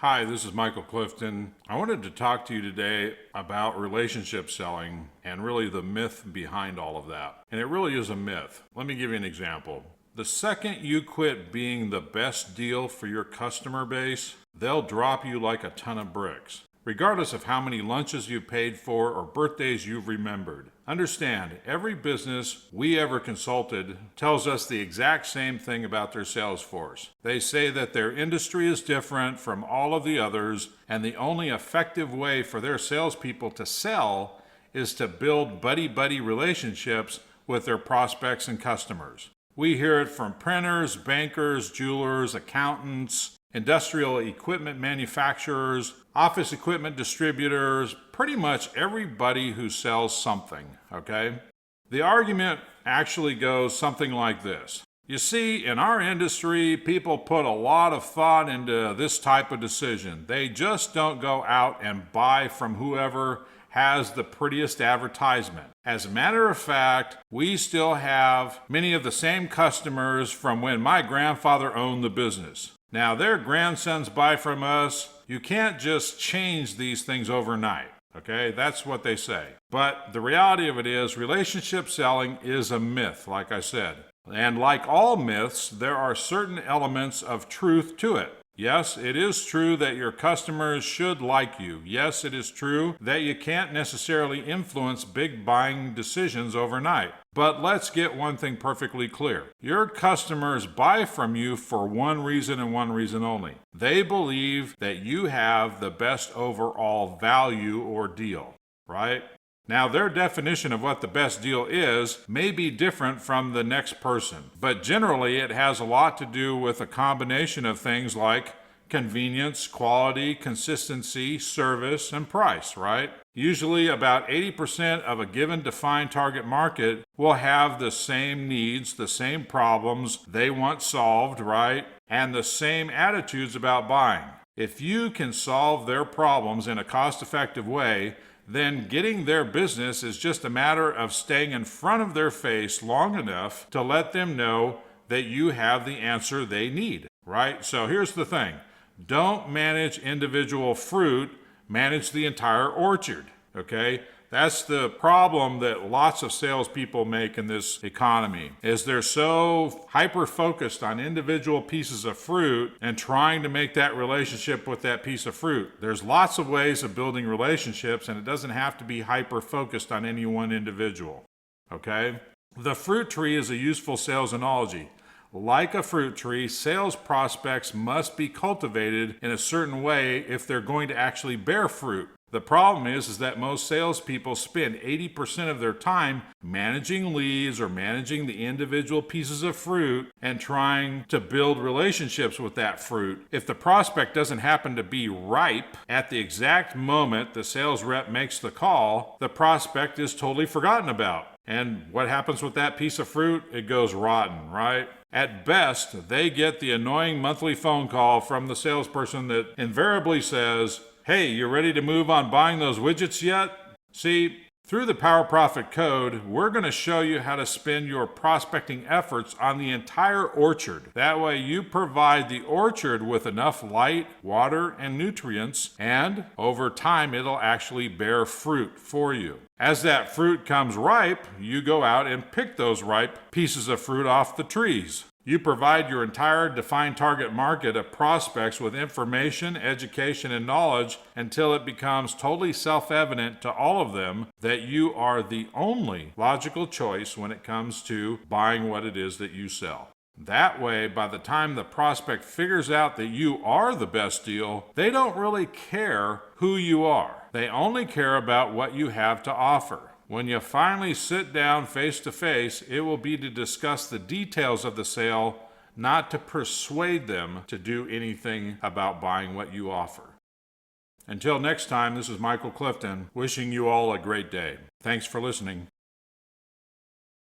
Hi, this is Michael Clifton. I wanted to talk to you today about relationship selling and really the myth behind all of that. And it really is a myth. Let me give you an example. The second you quit being the best deal for your customer base, they'll drop you like a ton of bricks, regardless of how many lunches you paid for or birthdays you've remembered. Understand, every business we ever consulted tells us the exact same thing about their sales force. They say that their industry is different from all of the others, and the only effective way for their salespeople to sell is to build buddy-buddy relationships with their prospects and customers. We hear it from printers, bankers, jewelers, accountants, industrial equipment manufacturers, office equipment distributors, pretty much everybody who sells something, okay? The argument actually goes something like this. You see, in our industry, people put a lot of thought into this type of decision. They just don't go out and buy from whoever has the prettiest advertisement. As a matter of fact, we still have many of the same customers from when my grandfather owned the business. Now, their grandsons buy from us. You can't just change these things overnight, okay? That's what they say. But the reality of it is, relationship selling is a myth, like I said. And like all myths, there are certain elements of truth to it. Yes, it is true that your customers should like you. Yes, it is true that you can't necessarily influence big buying decisions overnight. But let's get one thing perfectly clear. Your customers buy from you for one reason and one reason only. They believe that you have the best overall value or deal, right? Now, their definition of what the best deal is may be different from the next person, but generally it has a lot to do with a combination of things like convenience, quality, consistency, service, and price, right? Usually about 80% of a given defined target market will have the same needs, the same problems they want solved, right? And the same attitudes about buying. If you can solve their problems in a cost-effective way, then getting their business is just a matter of staying in front of their face long enough to let them know that you have the answer they need, right? So here's the thing. Don't manage individual fruit, manage the entire orchard, okay? That's the problem that lots of salespeople make in this economy, is they're so hyper-focused on individual pieces of fruit and trying to make that relationship with that piece of fruit. There's lots of ways of building relationships, and it doesn't have to be hyper-focused on any one individual, okay? The fruit tree is a useful sales analogy. Like a fruit tree, sales prospects must be cultivated in a certain way if they're going to actually bear fruit. The problem is that most salespeople spend 80% of their time managing leads or managing the individual pieces of fruit and trying to build relationships with that fruit. If the prospect doesn't happen to be ripe at the exact moment the sales rep makes the call, the prospect is totally forgotten about. And what happens with that piece of fruit? It goes rotten, right? At best, they get the annoying monthly phone call from the salesperson that invariably says, "Hey, you ready to move on buying those widgets yet?" See, through the Power Profit Code, we're going to show you how to spend your prospecting efforts on the entire orchard. That way you provide the orchard with enough light, water, and nutrients, and over time it'll actually bear fruit for you. As that fruit comes ripe, you go out and pick those ripe pieces of fruit off the trees. You provide your entire defined target market of prospects with information, education, and knowledge until it becomes totally self-evident to all of them that you are the only logical choice when it comes to buying what it is that you sell. That way, by the time the prospect figures out that you are the best deal, they don't really care who you are. They only care about what you have to offer. When you finally sit down face to face, it will be to discuss the details of the sale, not to persuade them to do anything about buying what you offer. Until next time, this is Michael Clifton, wishing you all a great day. Thanks for listening.